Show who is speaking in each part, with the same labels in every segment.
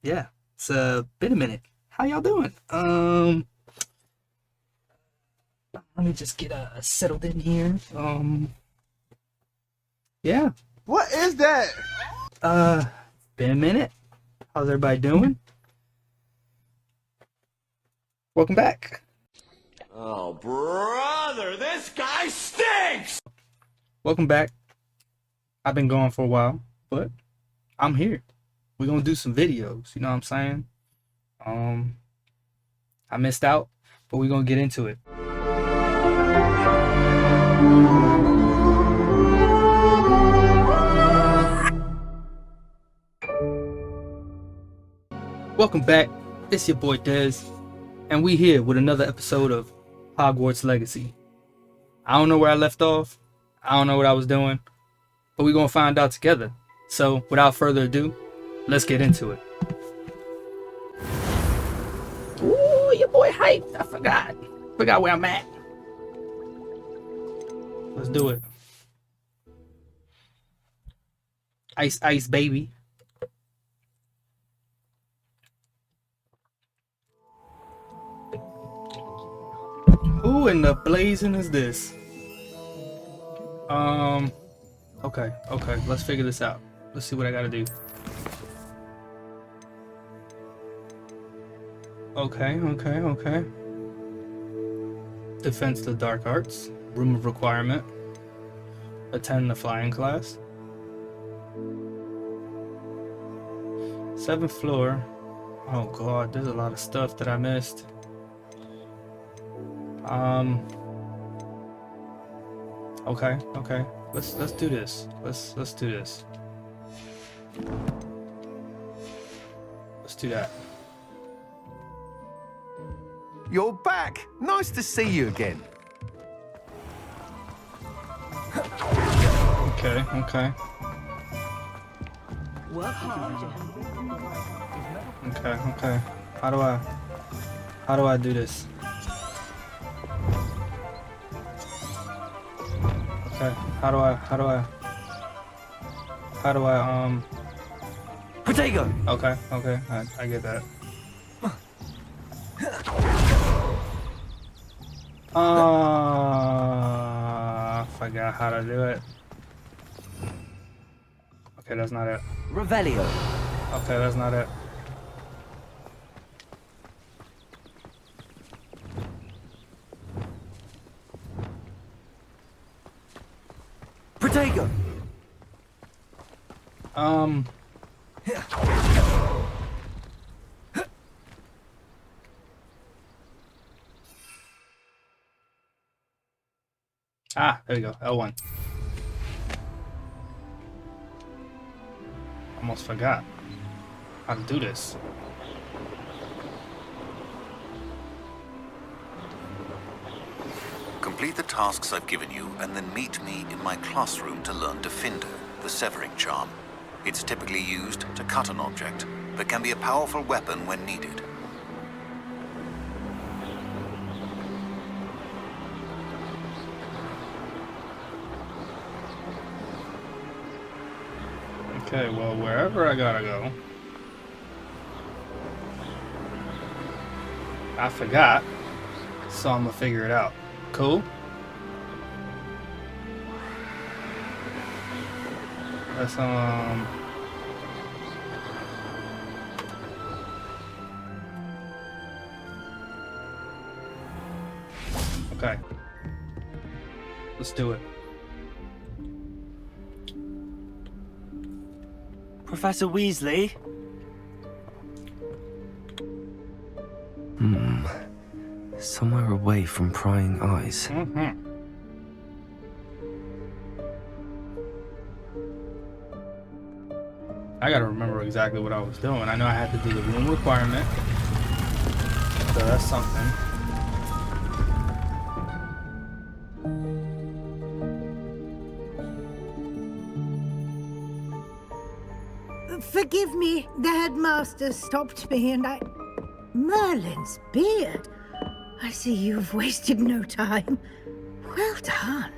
Speaker 1: Yeah, it's been a minute. How y'all doing? Let me just get settled in here. Yeah.
Speaker 2: What is that?
Speaker 1: Uh, been a minute. How's everybody doing? Welcome back.
Speaker 3: Oh, brother, this guy stinks!
Speaker 1: Welcome back. I've been gone for a while, but I'm here. We're gonna do some videos, you know what I'm saying? I missed out, but we're gonna get into it. Welcome back. It's your boy Des, and we here with another episode of Hogwarts Legacy. I don't know where I left off. I don't know what I was doing, but we're gonna find out together. So, without further ado, let's get into it. Ooh, your boy hyped. I forgot where I'm at. Let's do it. Ice, ice, baby. Who in the blazing is this? Okay. Let's figure this out. Let's see what I gotta do. Okay. Defense the dark arts. Room of requirement. Attend the flying class. 7th floor. Oh god, there's a lot of stuff that I missed. Okay. Let's do this. Let's do this. Let's do that.
Speaker 2: You're back. Nice to see you again.
Speaker 1: Okay.
Speaker 4: Work hard.
Speaker 1: Okay. How do I do this? Okay, how do I
Speaker 2: Potato.
Speaker 1: okay, I get that. I forgot how to do it. Okay, that's not it.
Speaker 4: Revelio.
Speaker 1: Okay, that's not it.
Speaker 4: Potato.
Speaker 1: There we go. L1. Almost forgot how to do this.
Speaker 5: Complete the tasks I've given you, and then meet me in my classroom to learn Defindo, the severing charm. It's typically used to cut an object, but can be a powerful weapon when needed.
Speaker 1: Okay, well, wherever I gotta go. I forgot, so I'm gonna figure it out. Cool? Let's, okay. Let's do it.
Speaker 4: Professor Weasley.
Speaker 6: Somewhere away from prying eyes.
Speaker 1: I gotta remember exactly what I was doing. I know I had to do the room requirement. So that's something.
Speaker 7: Forgive me, the headmaster stopped me and Merlin's beard. I see you've wasted no time. Well done.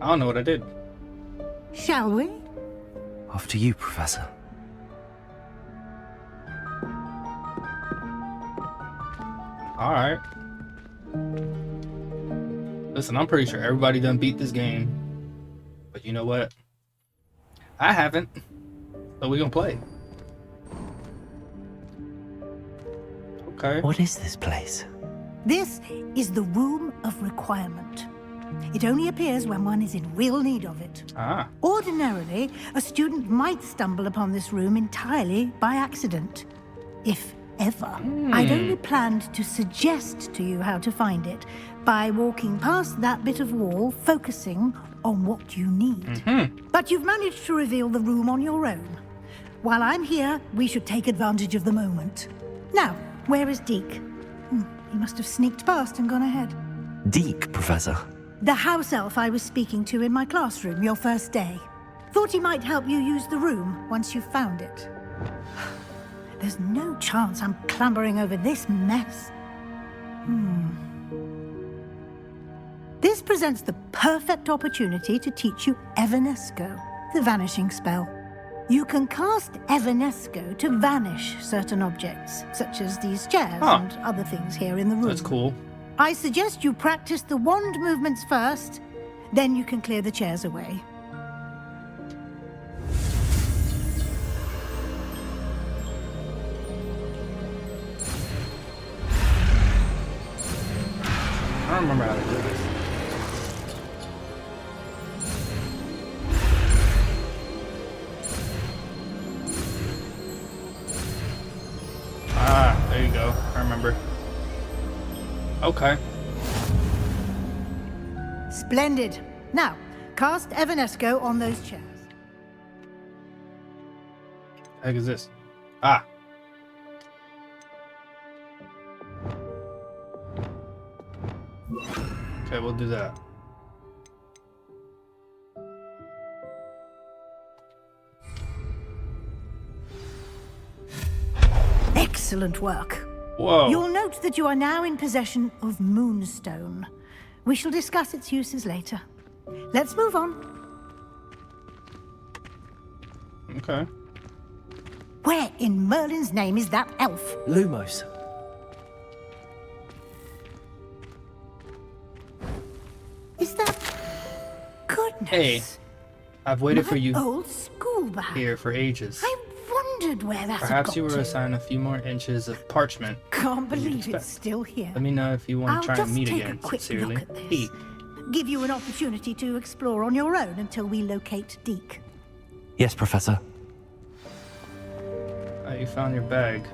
Speaker 1: I don't know what I did.
Speaker 7: Shall we?
Speaker 6: After you, Professor.
Speaker 1: Alright. Listen, I'm pretty sure everybody done beat this game. But you know what? I haven't. So we gonna play. Okay.
Speaker 4: What is this place?
Speaker 7: This is the Room of Requirement. It only appears when one is in real need of it.
Speaker 1: Ah.
Speaker 7: Ordinarily, a student might stumble upon this room entirely by accident, if ever. I'd only planned to suggest to you how to find it by walking past that bit of wall, focusing on what you need. But you've managed to reveal the room on your own. While I'm here, we should take advantage of the moment. Now, where is Deke? He must have sneaked past and gone ahead.
Speaker 6: Deke, Professor.
Speaker 7: The house elf I was speaking to in my classroom your first day. Thought he might help you use the room once you've found it. There's no chance I'm clambering over this mess. This presents the perfect opportunity to teach you Evanesco, the vanishing spell. You can cast Evanesco to vanish certain objects, such as these chairs and other things here in the room.
Speaker 1: That's cool.
Speaker 7: I suggest you practice the wand movements first, then you can clear the chairs away.
Speaker 1: I don't remember how to do this. Ah, there you go. I remember. Okay.
Speaker 7: Splendid. Now, cast Evanesco on those chairs.
Speaker 1: The heck is this? Ah. Okay, we'll do that.
Speaker 7: Excellent work.
Speaker 1: Whoa.
Speaker 7: You'll note that you are now in possession of Moonstone. We shall discuss its uses later. Let's move on.
Speaker 1: Okay.
Speaker 7: Where in Merlin's name is that elf?
Speaker 4: Lumos.
Speaker 7: Is that... Goodness.
Speaker 1: Hey, I've waited for you
Speaker 7: old school bag.
Speaker 1: here for ages.
Speaker 7: I wondered where that's
Speaker 1: Perhaps
Speaker 7: got
Speaker 1: you were
Speaker 7: to.
Speaker 1: assigned a few more inches of parchment.
Speaker 7: Can't
Speaker 1: than you'd
Speaker 7: believe
Speaker 1: expect.
Speaker 7: it's still here.
Speaker 1: Let me know if you want
Speaker 7: I'll
Speaker 1: to try
Speaker 7: just
Speaker 1: and meet
Speaker 7: take
Speaker 1: again.
Speaker 7: a quick
Speaker 1: Sincerely,
Speaker 7: look at this.
Speaker 1: Pete.
Speaker 7: Give you an opportunity to explore on your own until we locate Deke.
Speaker 6: Yes, Professor.
Speaker 1: Oh, you found your bag.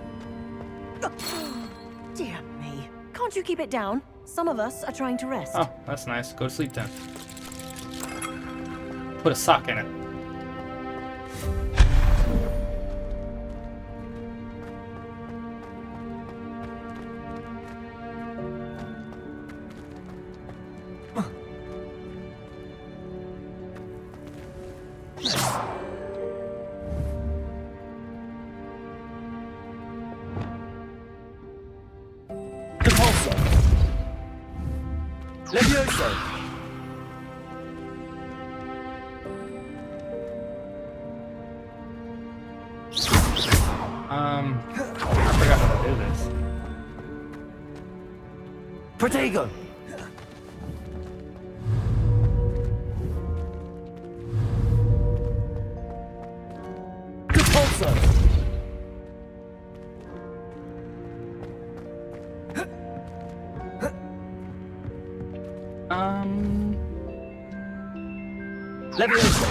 Speaker 8: Dear me. Can't you keep it down? Some of us are trying to rest.
Speaker 1: Oh, that's nice. Go to sleep then. Put a sock in it.
Speaker 4: Compulso. Levioso.
Speaker 1: I forgot how to do this.
Speaker 4: Protego. Compulso. Levioso.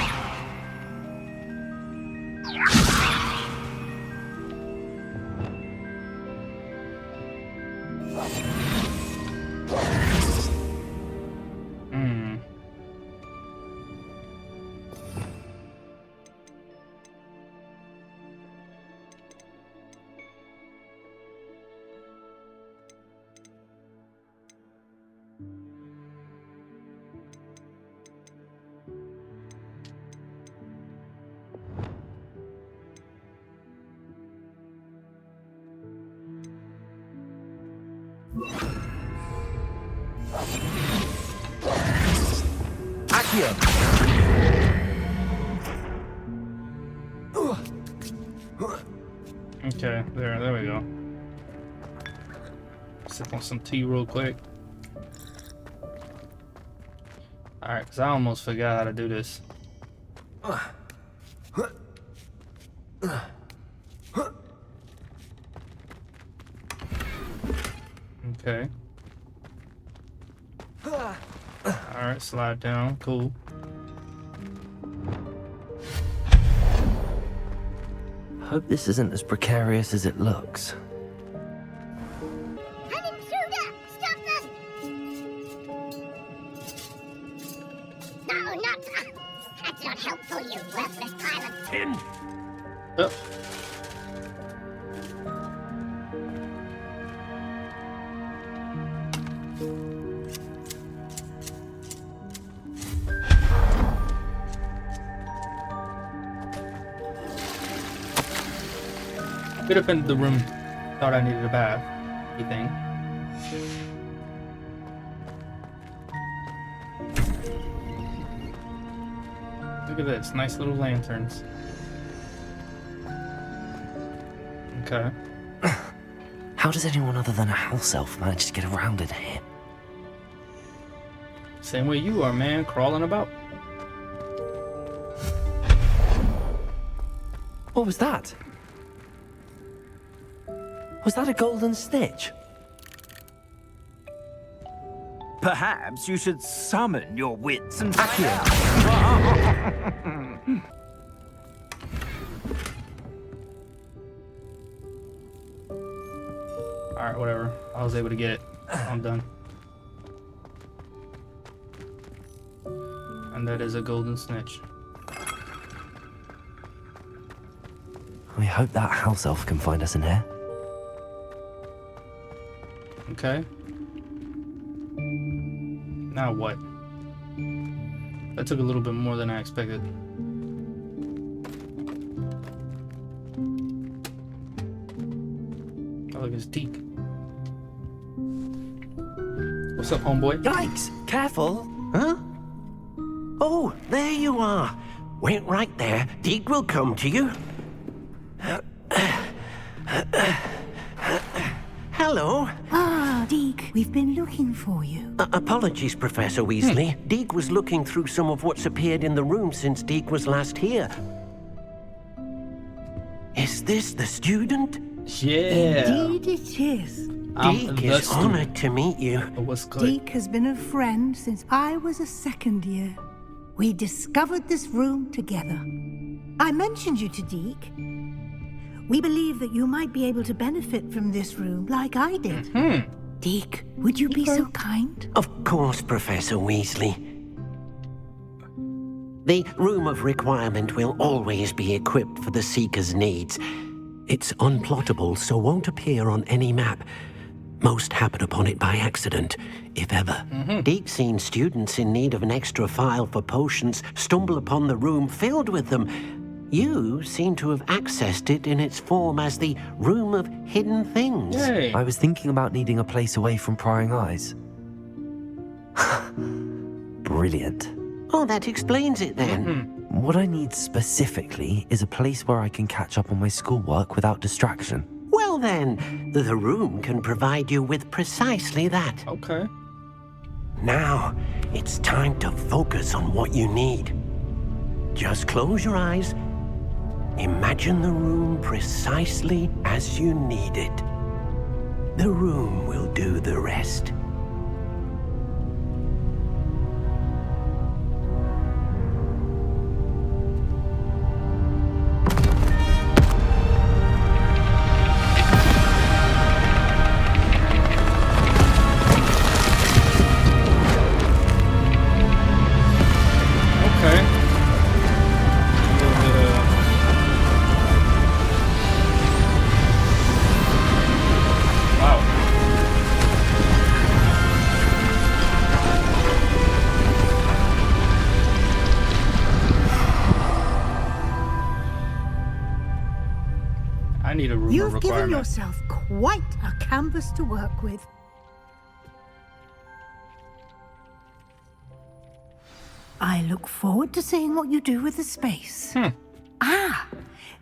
Speaker 4: Accio.
Speaker 1: Okay, there we go. Sip on some tea real quick. Alright, because I almost forgot how to do this. Okay. Alright, slide down. Cool.
Speaker 6: Hope this isn't as precarious as it looks.
Speaker 9: An intruder! Stop them! No, not... that's not helpful, you worthless pile of tin!
Speaker 1: Oh. Could have been the room. Thought I needed a bath. You think? Look at this, nice little lanterns. Okay.
Speaker 6: How does anyone other than a house elf manage to get around in here?
Speaker 1: Same way you are, man, crawling about.
Speaker 6: What was that? Was that a golden snitch?
Speaker 4: Perhaps you should summon your wits and back here.
Speaker 1: Alright, whatever. I was able to get it. I'm done. And that is a golden snitch.
Speaker 6: We hope that house elf can find us in here.
Speaker 1: Okay. Now what? That took a little bit more than I expected. Oh, look, it's Deke. What's up, homeboy?
Speaker 10: Yikes! Careful! Huh? Oh, there you are. Wait right there. Deke will come to you. Hello.
Speaker 7: Ah, Deke, we've been looking for you.
Speaker 10: Apologies, Professor Weasley. Deke was looking through some of what's appeared in the room since Deke was last here. Is this the student?
Speaker 1: Yeah.
Speaker 7: Indeed it is.
Speaker 10: Deke is honored to meet you.
Speaker 1: What's good?
Speaker 7: Deke has been a friend since I was a second year. We discovered this room together. I mentioned you to Deke. We believe that you might be able to benefit from this room like I did. Deke, would you be so kind?
Speaker 10: Of course, Professor Weasley. The Room of Requirement will always be equipped for the Seeker's needs. It's unplottable, so won't appear on any map. Most happen upon it by accident, if ever. Deke's seen students in need of an extra file for potions stumble upon the room filled with them. You seem to have accessed it in its form as the Room of Hidden Things.
Speaker 1: Yay.
Speaker 6: I was thinking about needing a place away from prying eyes. Brilliant.
Speaker 10: Oh, that explains it then.
Speaker 6: What I need specifically is a place where I can catch up on my schoolwork without distraction.
Speaker 10: Well then, the room can provide you with precisely that.
Speaker 1: Okay.
Speaker 10: Now, it's time to focus on what you need. Just close your eyes. Imagine the room precisely as you need it. The room will do the rest.
Speaker 1: I need a room of
Speaker 7: You've given
Speaker 1: requirement.
Speaker 7: yourself quite a canvas to work with. I look forward to seeing what you do with the space. Ah,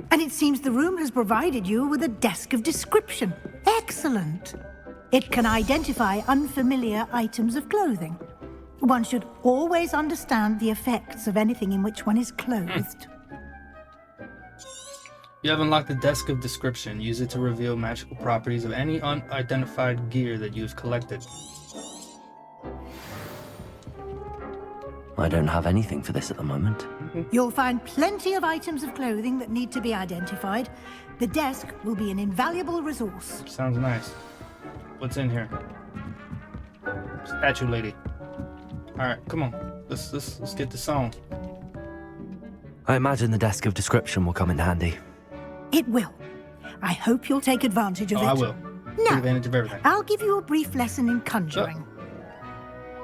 Speaker 7: And it seems the room has provided you with a desk of description. Excellent. It can identify unfamiliar items of clothing. One should always understand the effects of anything in which one is clothed.
Speaker 1: You have unlocked the desk of description. Use it to reveal magical properties of any unidentified gear that you've collected.
Speaker 6: I don't have anything for this at the moment.
Speaker 7: You'll find plenty of items of clothing that need to be identified. The desk will be an invaluable resource.
Speaker 1: Sounds nice. What's in here? Statue lady. Alright, come on. Let's get this on.
Speaker 6: I imagine the desk of description will come in handy.
Speaker 7: It will. I hope you'll take advantage of it.
Speaker 1: I will. Take
Speaker 7: Now,
Speaker 1: advantage of everything.
Speaker 7: I'll give you a brief lesson in conjuring.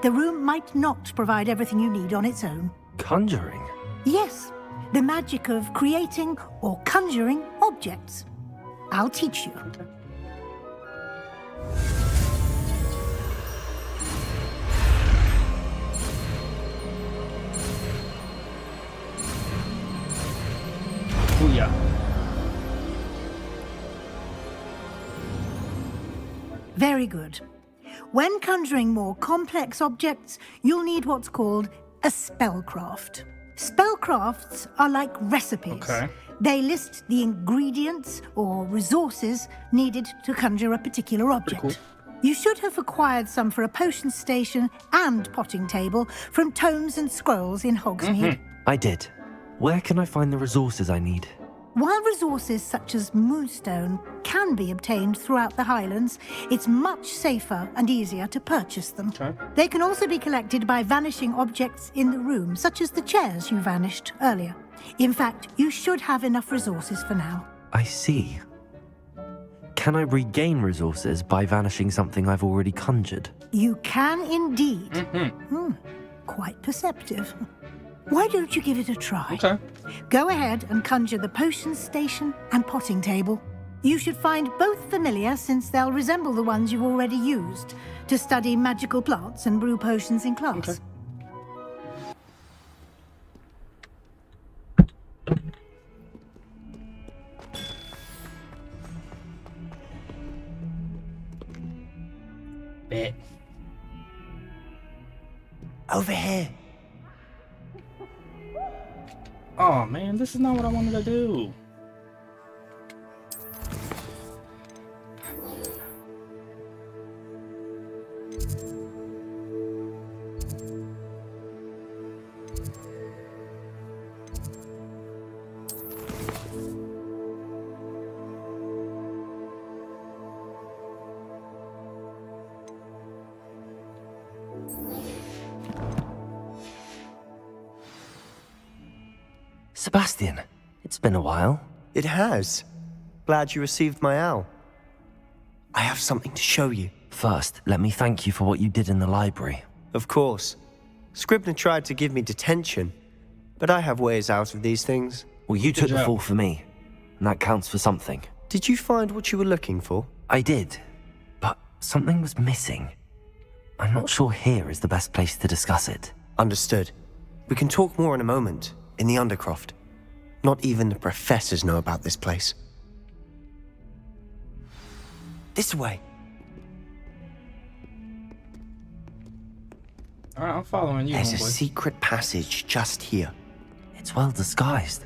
Speaker 7: The room might not provide everything you need on its own.
Speaker 6: Conjuring?
Speaker 7: Yes, the magic of creating or conjuring objects. I'll teach you.
Speaker 1: Booyah.
Speaker 7: Very good. When conjuring more complex objects, you'll need what's called a spellcraft. Spellcrafts are like recipes.
Speaker 1: Okay.
Speaker 7: They list the ingredients or resources needed to conjure a particular object.
Speaker 1: Cool.
Speaker 7: You should have acquired some for a potion station and potting table from tomes and scrolls in Hogsmeade.
Speaker 6: I did. Where can I find the resources I need?
Speaker 7: While resources such as moonstone can be obtained throughout the Highlands, it's much safer and easier to purchase them.
Speaker 1: Okay.
Speaker 7: They can also be collected by vanishing objects in the room, such as the chairs you vanished earlier. In fact, you should have enough resources for now.
Speaker 6: I see. Can I regain resources by vanishing something I've already conjured?
Speaker 7: You can indeed. Quite perceptive. Why don't you give it a try?
Speaker 1: Okay.
Speaker 7: Go ahead and conjure the potion station and potting table. You should find both familiar, since they'll resemble the ones you've already used to study magical plants and brew potions in class.
Speaker 1: Okay. Bet.
Speaker 11: Over here.
Speaker 1: Oh man, this is not what I wanted to do.
Speaker 6: Sebastian, it's been a while.
Speaker 11: It has. Glad you received my owl. I have something to show you.
Speaker 6: First, let me thank you for what you did in the library.
Speaker 11: Of course. Scribner tried to give me detention, but I have ways out of these things.
Speaker 6: Well, you took the fall for me, and that counts for something.
Speaker 11: Did you find what you were looking for?
Speaker 6: I did, but something was missing. I'm not sure here is the best place to discuss it.
Speaker 11: Understood. We can talk more in a moment, in the Undercroft. Not even the professors know about this place. This way.
Speaker 1: Alright, I'm following you,
Speaker 11: There's a
Speaker 1: homeboy.
Speaker 11: secret passage just here.
Speaker 6: It's well disguised.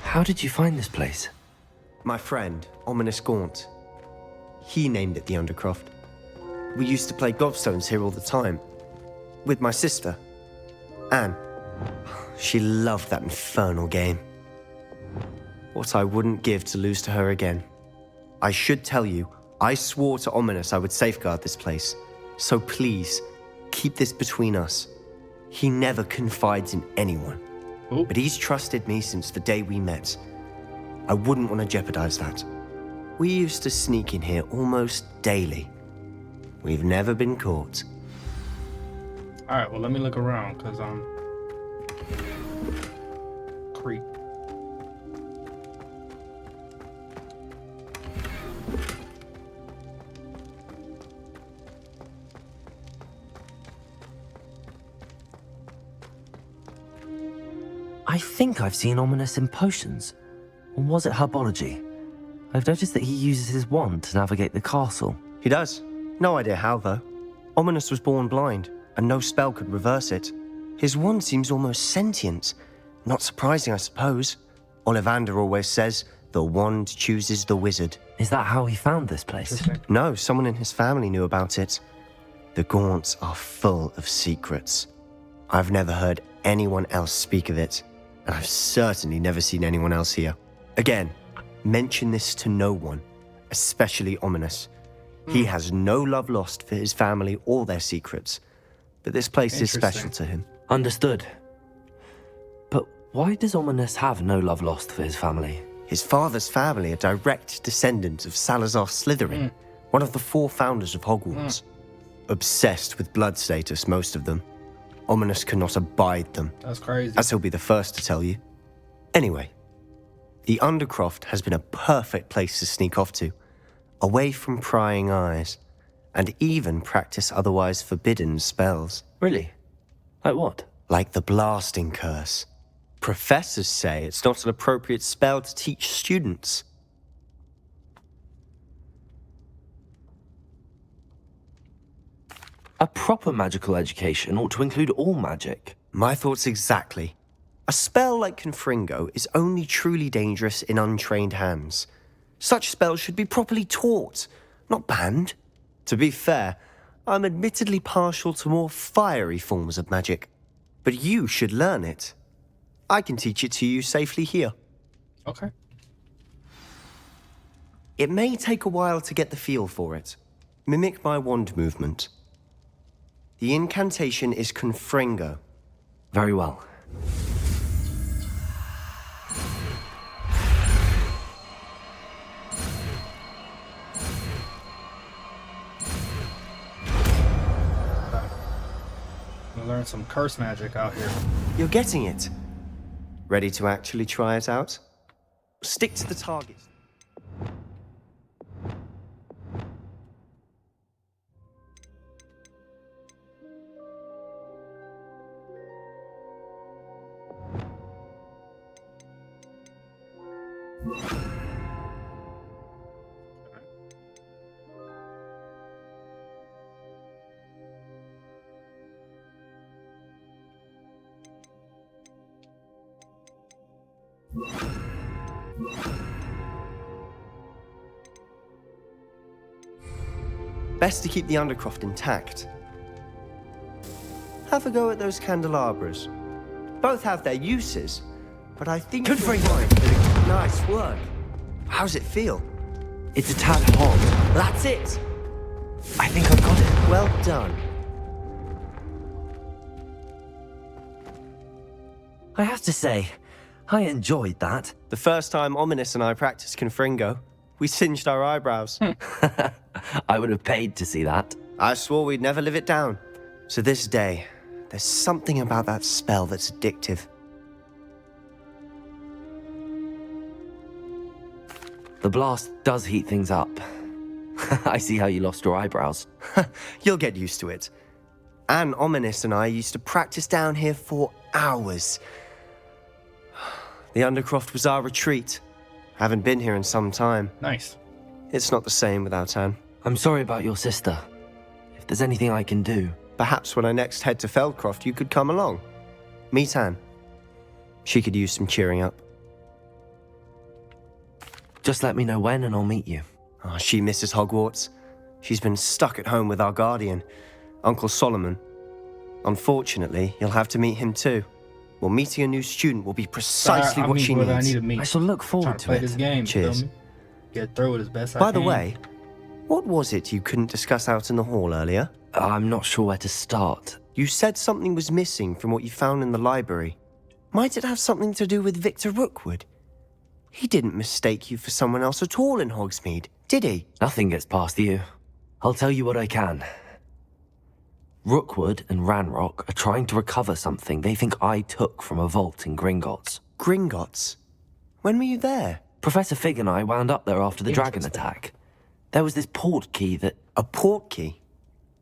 Speaker 6: How did you find this place?
Speaker 11: My friend, Ominous Gaunt. He named it the Undercroft. We used to play gobstones here all the time. With my sister, Anne. She loved that infernal game. What I wouldn't give to lose to her again. I should tell you, I swore to Ominous I would safeguard this place. So please, keep this between us. He never confides in anyone.
Speaker 1: Ooh.
Speaker 11: But he's trusted me since the day we met. I wouldn't want to jeopardize that. We used to sneak in here almost daily. We've never been caught.
Speaker 1: Alright, well, let me look around, because I'm... creep.
Speaker 6: I think I've seen Ominous in potions. Or was it herbology? I've noticed that he uses his wand to navigate the castle.
Speaker 11: He does. No idea how, though. Ominous was born blind, and no spell could reverse it. His wand seems almost sentient. Not surprising, I suppose. Ollivander always says, the wand chooses the wizard.
Speaker 6: Is that how he found this place?
Speaker 11: No, someone in his family knew about it. The Gaunts are full of secrets. I've never heard anyone else speak of it, and I've certainly never seen anyone else here. Again, mention this to no one, especially Ominous. He has no love lost for his family or their secrets, but this place is special to him.
Speaker 6: Understood. But why does Ominous have no love lost for his family?
Speaker 11: His father's family are direct descendants of Salazar Slytherin, one of the 4 founders of Hogwarts. Obsessed with blood status, most of them. Ominous cannot abide them.
Speaker 1: That's crazy.
Speaker 11: As he'll be the first to tell you. Anyway, the Undercroft has been a perfect place to sneak off to, away from prying eyes, and even practice otherwise forbidden spells.
Speaker 6: Really? Like what?
Speaker 11: Like the Blasting Curse. Professors say it's not an appropriate spell to teach students.
Speaker 6: A proper magical education ought to include all magic.
Speaker 11: My thoughts exactly. A spell like Confringo is only truly dangerous in untrained hands. Such spells should be properly taught, not banned. To be fair, I'm admittedly partial to more fiery forms of magic. But you should learn it. I can teach it to you safely here.
Speaker 1: Okay.
Speaker 11: It may take a while to get the feel for it. Mimic my wand movement. The incantation is Confringo.
Speaker 6: Very well.
Speaker 1: We'll learn some curse magic out here.
Speaker 11: You're getting it. Ready to actually try it out? Stick to the target. Best to keep the Undercroft intact. Have a go at those candelabras. Both have their uses, but I think Confringo did a nice work. How's it feel?
Speaker 6: It's a tad hot.
Speaker 11: That's it!
Speaker 6: I think I've got it.
Speaker 11: Well done.
Speaker 6: I have to say, I enjoyed that.
Speaker 11: The first time Ominous and I practiced Confringo, we singed our eyebrows.
Speaker 6: I would have paid to see that.
Speaker 11: I swore we'd never live it down. To this day, there's something about that spell that's addictive.
Speaker 6: The blast does heat things up. I see how you lost your eyebrows.
Speaker 11: You'll get used to it. Anne, Ominous and I used to practice down here for hours. The Undercroft was our retreat. Haven't been here in some time.
Speaker 1: Nice.
Speaker 11: It's not the same without Anne.
Speaker 6: I'm sorry about your sister. If there's anything I can do...
Speaker 11: Perhaps when I next head to Feldcroft, you could come along. Meet Anne. She could use some cheering up.
Speaker 6: Just let me know when and I'll meet you.
Speaker 11: Oh, she misses Hogwarts. She's been stuck at home with our guardian, Uncle Solomon. Unfortunately, you'll have to meet him too. Well, meeting a new student will be precisely what she needs.
Speaker 1: I need to meet.
Speaker 6: I shall look forward to
Speaker 1: play
Speaker 6: it.
Speaker 1: This game.
Speaker 11: Cheers.
Speaker 1: You feel me? Get through it as best I
Speaker 11: By
Speaker 1: can.
Speaker 11: the way, what was it you couldn't discuss out in the hall earlier?
Speaker 6: I'm not sure where to start.
Speaker 11: You said something was missing from what you found in the library. Might it have something to do with Victor Rookwood? He didn't mistake you for someone else at all in Hogsmeade, did he?
Speaker 6: Nothing gets past you. I'll tell you what I can. Rookwood and Ranrock are trying to recover something they think I took from a vault in Gringotts.
Speaker 11: Gringotts? When were you there?
Speaker 6: Professor Fig and I wound up there after the dragon attack. There was this port key that...
Speaker 11: A port key?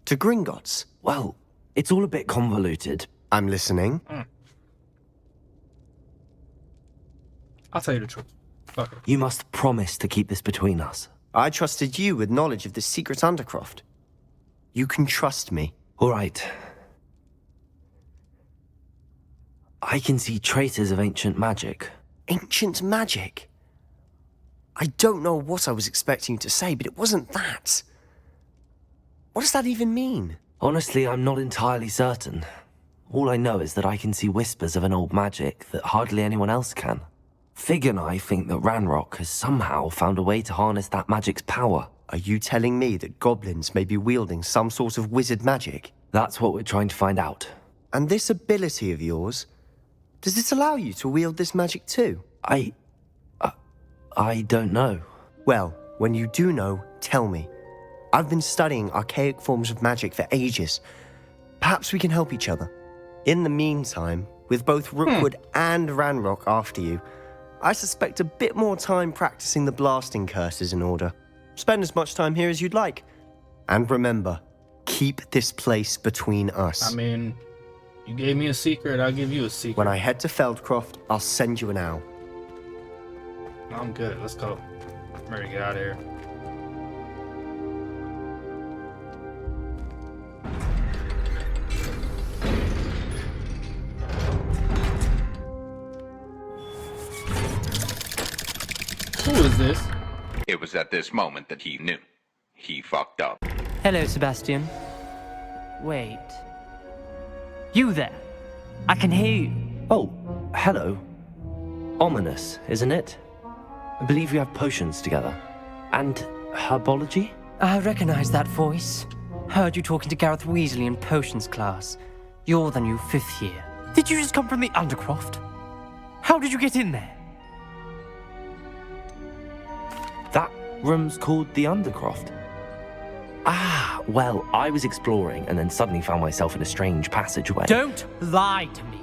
Speaker 11: To Gringotts?
Speaker 6: Well, it's all a bit convoluted.
Speaker 11: I'm listening.
Speaker 1: I'll tell you the truth. Fuck it.
Speaker 6: You must promise to keep this between us.
Speaker 11: I trusted you with knowledge of the secret Undercroft. You can trust me.
Speaker 6: All right. I can see traces of ancient magic.
Speaker 11: Ancient magic? I don't know what I was expecting you to say, but it wasn't that. What does that even mean?
Speaker 6: Honestly, I'm not entirely certain. All I know is that I can see whispers of an old magic that hardly anyone else can. Fig and I think that Ranrock has somehow found a way to harness that magic's power.
Speaker 11: Are you telling me that goblins may be wielding some sort of wizard magic?
Speaker 6: That's what we're trying to find out.
Speaker 11: And this ability of yours, does it allow you to wield this magic too?
Speaker 6: I don't know.
Speaker 11: Well, when you do know, tell me. I've been studying archaic forms of magic for ages. Perhaps we can help each other. In the meantime, with both Rookwood and Ranrock after you, I suspect a bit more time practicing the blasting curse is in order. Spend as much time here as you'd like. And remember, keep this place between us.
Speaker 1: I mean, you gave me a secret, I'll give you a secret.
Speaker 11: When I head to Feldcroft, I'll send you an owl.
Speaker 1: I'm good, let's go. I'm ready to get out of here. Who is this?
Speaker 12: It was at this moment that he knew. He fucked up.
Speaker 13: Hello, Sebastian. Wait. You there? I can hear you.
Speaker 6: Oh, hello. Ominous, isn't it? I believe we have potions together. And herbology?
Speaker 13: I recognize that voice. Heard you talking to Gareth Weasley in potions class. You're the new 5th year. Did you just come from the Undercroft? How did you get in there?
Speaker 6: That room's called the Undercroft. Ah, well, I was exploring and then suddenly found myself in a strange passageway.
Speaker 13: Don't lie to me.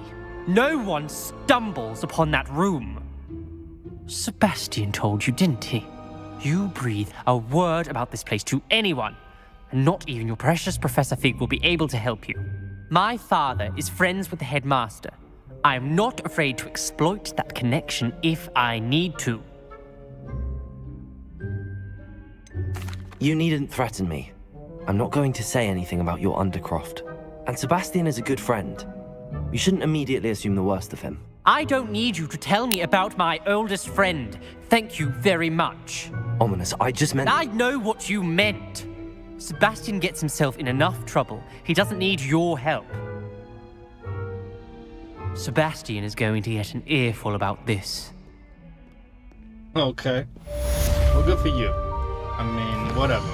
Speaker 13: No one stumbles upon that room. Sebastian told you, didn't he? You breathe a word about this place to anyone, and not even your precious Professor Fig will be able to help you. My father is friends with the headmaster. I am not afraid to exploit that connection if I need to.
Speaker 6: You needn't threaten me. I'm not going to say anything about your Undercroft. And Sebastian is a good friend. You shouldn't immediately assume the worst of him.
Speaker 13: I don't need you to tell me about my oldest friend. Thank you very much.
Speaker 6: Ominous, I just meant...
Speaker 13: I know what you meant. Sebastian gets himself in enough trouble. He doesn't need your help. Sebastian is going to get an earful about this.
Speaker 1: Okay. Well, good for you. I mean, whatever.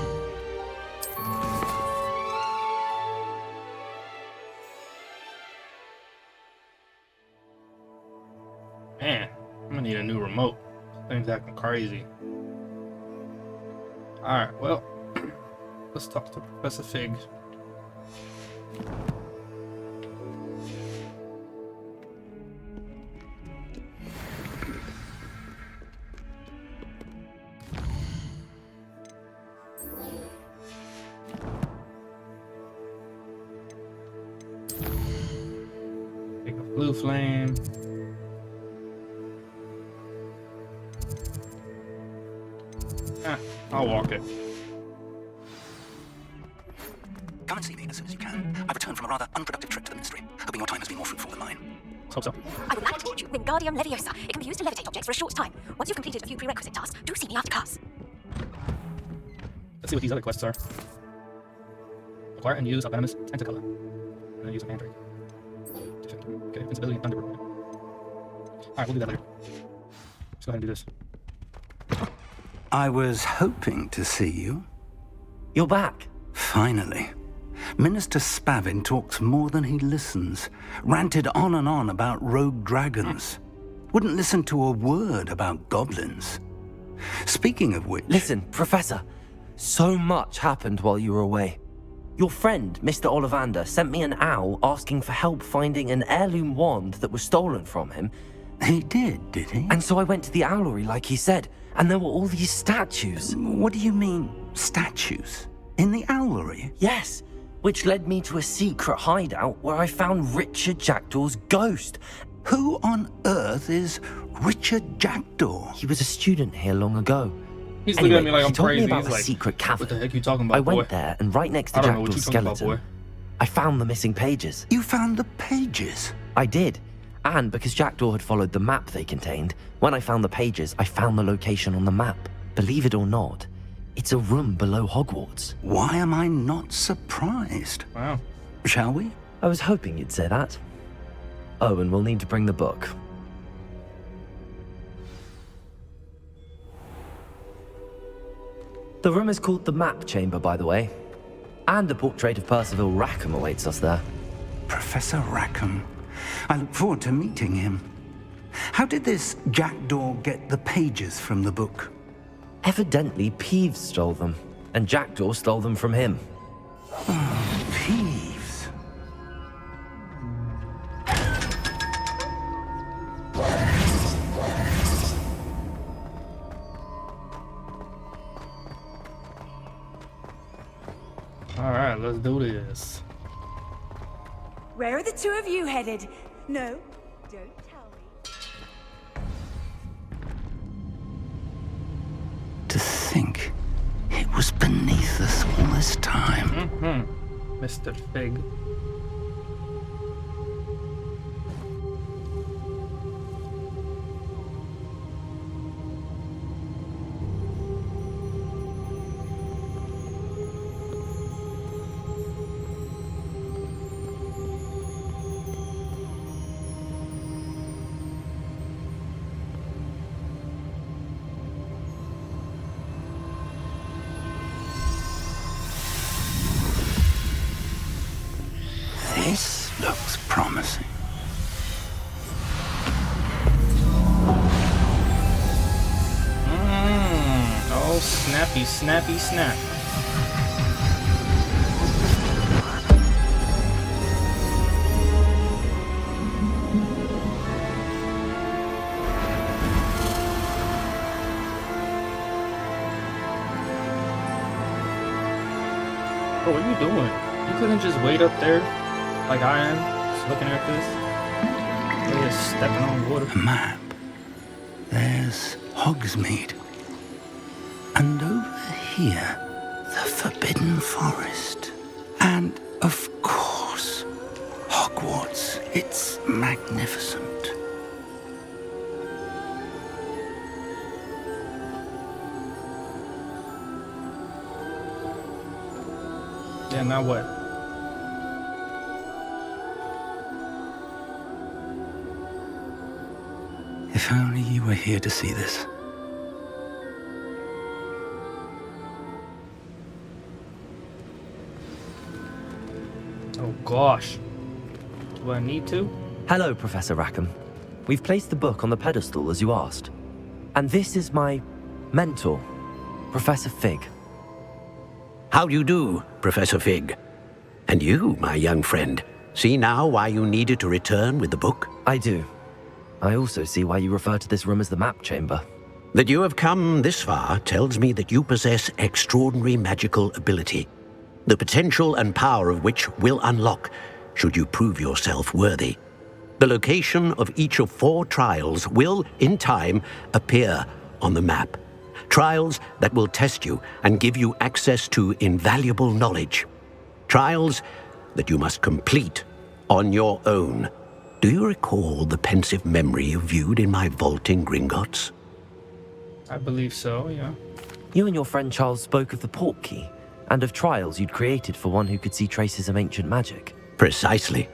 Speaker 1: Man, I'm gonna need a new remote. This thing's acting crazy. Alright, well, let's talk to Professor Fig. Take a blue flame. I'll walk it.
Speaker 5: Come and see me as soon as you can. I've returned from a rather unproductive trip to the Ministry, hoping your time has been more fruitful than mine.
Speaker 1: Hope so.
Speaker 8: I will land teach you Wingardium Leviosa. It can be used to levitate objects for a short time. Once you've completed a few prerequisite tasks, do see me after class.
Speaker 1: Let's see what these other quests are. Acquire and use a venomous tentacolor. And then use a mandrake. Okay, invincibility and thunder. Alright, we'll do that later. Let's go ahead and do this.
Speaker 14: I was hoping to see you.
Speaker 6: You're back.
Speaker 14: Finally. Minister Spavin talks more than he listens. Ranted on and on about rogue dragons. Wouldn't listen to a word about goblins. Speaking of which...
Speaker 6: Listen, Professor. So much happened while you were away. Your friend, Mr. Ollivander, sent me an owl asking for help finding an heirloom wand that was stolen from him.
Speaker 14: He did he?
Speaker 6: And so I went to the owlery like he said, and there were all these statues.
Speaker 14: What do you mean, statues? In the owlery?
Speaker 6: Yes, which led me to a secret hideout where I found Richard Jackdaw's ghost.
Speaker 14: Who on earth is Richard Jackdaw?
Speaker 6: He was a student here long ago.
Speaker 1: He's
Speaker 6: Anyway,
Speaker 1: looking at me like I'm
Speaker 6: he told
Speaker 1: crazy.
Speaker 6: me about
Speaker 1: He's
Speaker 6: a
Speaker 1: like,
Speaker 6: secret cavern.
Speaker 1: what the heck you talking about,
Speaker 6: I
Speaker 1: boy?
Speaker 6: went there, and right next to
Speaker 1: I don't know what
Speaker 6: Jackdaw's
Speaker 1: you talking about,
Speaker 6: skeleton,
Speaker 1: boy.
Speaker 6: I found the missing pages.
Speaker 14: You found the pages?
Speaker 6: I did. And because Jackdaw had followed the map they contained, when I found the pages, I found the location on the map. Believe it or not, it's a room below Hogwarts.
Speaker 14: Why am I not surprised?
Speaker 1: Wow.
Speaker 14: Shall we?
Speaker 6: I was hoping you'd say that. Oh, and we'll need to bring the book. The room is called the Map Chamber, by the way. And a portrait of Percival Rackham awaits us there.
Speaker 14: Professor Rackham. I look forward to meeting him. How did this Jackdaw get the pages from the book?
Speaker 6: Evidently, Peeves stole them, and Jackdaw stole them from him.
Speaker 14: Oh, Peeves.
Speaker 1: Alright, let's do this.
Speaker 15: Where are the two of you headed? No, don't tell me.
Speaker 14: To think it was beneath us all this time.
Speaker 1: Mm-hmm. Mr. Fig.
Speaker 14: This looks promising.
Speaker 1: Oh, snappy, snappy, snap. Bro, what are you doing? You couldn't just wait up there like I am, just looking at this. You're just stepping on water.
Speaker 14: A map. There's Hogsmeade. And over here, the Forbidden Forest. And, of course, Hogwarts. It's magnificent.
Speaker 1: Yeah, now what?
Speaker 14: If only you were here to see this.
Speaker 1: Oh gosh. Do I need to?
Speaker 6: Hello, Professor Rackham. We've placed the book on the pedestal as you asked. And this is my mentor, Professor Fig.
Speaker 10: How do you do, Professor Fig? And you, my young friend, see now why you needed to return with the book?
Speaker 6: I do. I also see why you refer to this room as the Map Chamber.
Speaker 10: That you have come this far tells me that you possess extraordinary magical ability, the potential and power of which will unlock should you prove yourself worthy. The location of each of 4 trials will, in time, appear on the map. Trials that will test you and give you access to invaluable knowledge. Trials that you must complete on your own. Do you recall the pensive memory you viewed in my vault in Gringotts?
Speaker 1: I believe so, yeah.
Speaker 6: You and your friend Charles spoke of the Portkey, and of trials you'd created for one who could see traces of ancient magic.
Speaker 10: Precisely.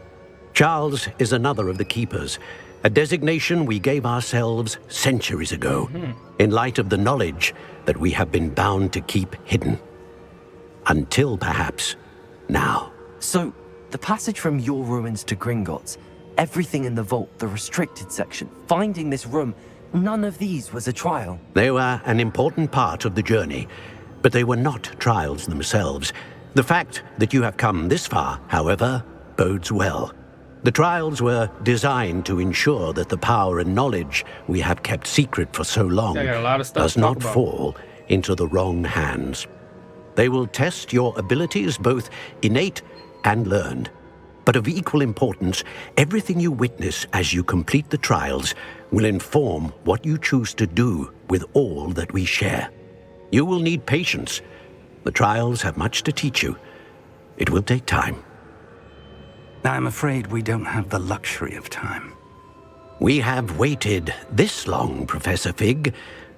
Speaker 10: Charles is another of the Keepers, a designation we gave ourselves centuries ago, in light of the knowledge that we have been bound to keep hidden. Until perhaps now.
Speaker 6: So, the passage from your ruins to Gringotts, everything in the vault, the restricted section, finding this room, none of these was a trial.
Speaker 10: They were an important part of the journey, but they were not trials themselves. The fact that you have come this far, however, bodes well. The trials were designed to ensure that the power and knowledge we have kept secret for so long
Speaker 1: I got a lot of stuff
Speaker 10: does
Speaker 1: to talk
Speaker 10: not
Speaker 1: about.
Speaker 10: fall into the wrong hands. They will test your abilities, both innate and learned. But of equal importance, everything you witness as you complete the trials will inform what you choose to do with all that we share. You will need patience. The trials have much to teach you. It will take time.
Speaker 14: I'm afraid we don't have the luxury of time.
Speaker 10: We have waited this long, Professor Fig.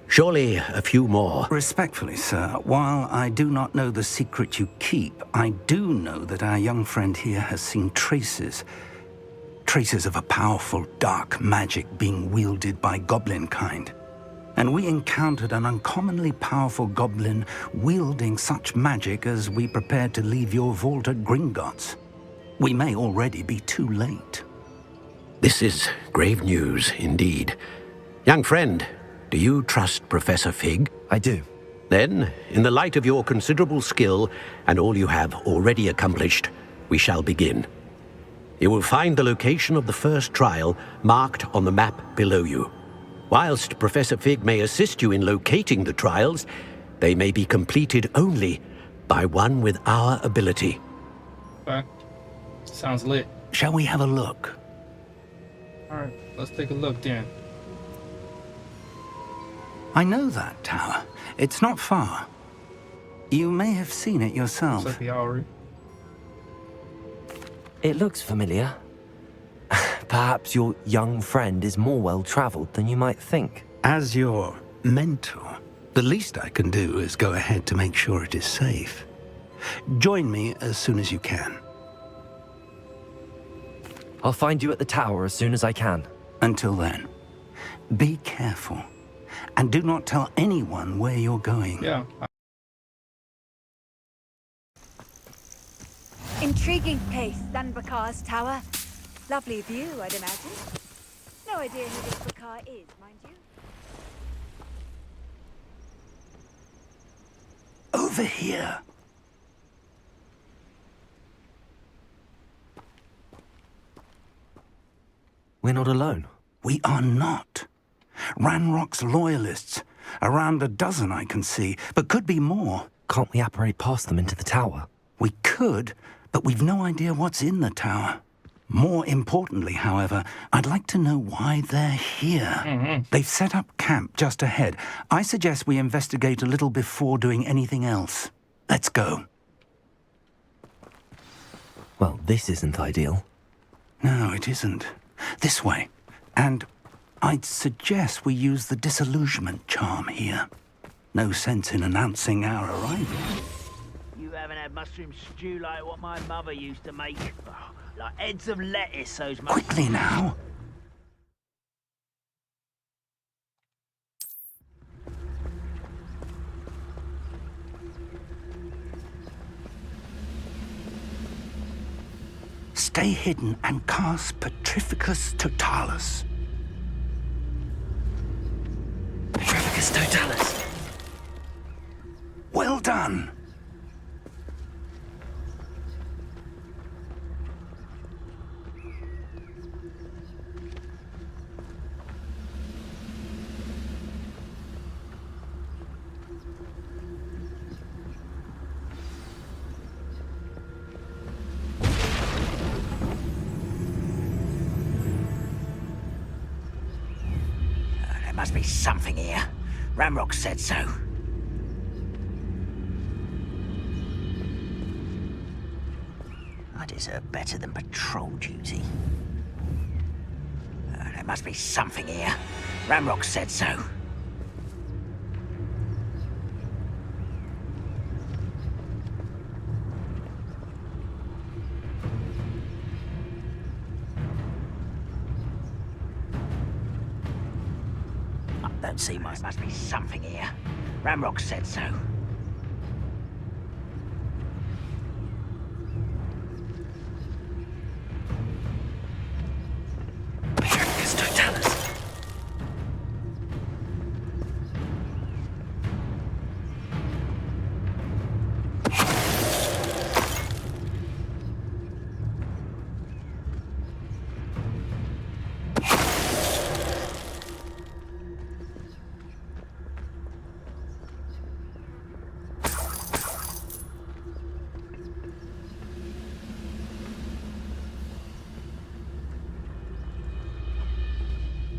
Speaker 10: Surely a few more.
Speaker 14: Respectfully, sir, while I do not know the secret you keep, I do know that our young friend here has seen traces of a powerful dark magic being wielded by goblin kind. And we encountered an uncommonly powerful goblin wielding such magic as we prepared to leave your vault at Gringotts. We may already be too late.
Speaker 10: This is grave news indeed. Young friend, do you trust Professor Fig?
Speaker 6: I do.
Speaker 10: Then, in the light of your considerable skill and all you have already accomplished, we shall begin. You will find the location of the first trial marked on the map below you. Whilst Professor Fig may assist you in locating the trials, they may be completed only by one with our ability.
Speaker 1: Okay. Sounds lit.
Speaker 14: Shall we have a look?
Speaker 1: Alright, let's take a look then.
Speaker 14: I know that tower. It's not far. You may have seen it yourself.
Speaker 1: Looks like the Owry.
Speaker 6: It looks familiar. Perhaps your young friend is more well-traveled than you might think.
Speaker 14: As your mentor, the least I can do is go ahead to make sure it is safe. Join me as soon as you can.
Speaker 6: I'll find you at the tower as soon as I can.
Speaker 14: Until then, be careful. And do not tell anyone where you're going.
Speaker 1: Yeah.
Speaker 15: Intriguing place, Dunbakar's tower. Lovely view, I'd imagine. No idea who this Bakar is, mind you.
Speaker 14: Over here.
Speaker 6: We're not alone.
Speaker 14: We are not. Ranrock's loyalists. Around a dozen I can see, but could be more.
Speaker 6: Can't we apparate past them into the tower?
Speaker 14: We could, but we've no idea what's in the tower. More importantly, however, I'd like to know why they're here. They've set up camp just ahead. I suggest we investigate a little before doing anything else. Let's go.
Speaker 6: Well, this isn't ideal.
Speaker 14: No, it isn't. This way. And I'd suggest we use the disillusionment charm here. No sense in announcing our arrival.
Speaker 16: You haven't had mushroom stew like what my mother used to make. Oh, like heads of lettuce, those mushrooms.
Speaker 14: Quickly now. Stay hidden and cast Petrificus Totalis.
Speaker 6: Petrificus Totalis.
Speaker 14: Well done.
Speaker 16: There must be something here. Ramrock said so. I deserve better than patrol duty. There must be something here. Ramrock said so. I don't see much. There must be something here. Ramrock said so.
Speaker 6: Petrificus Totalis.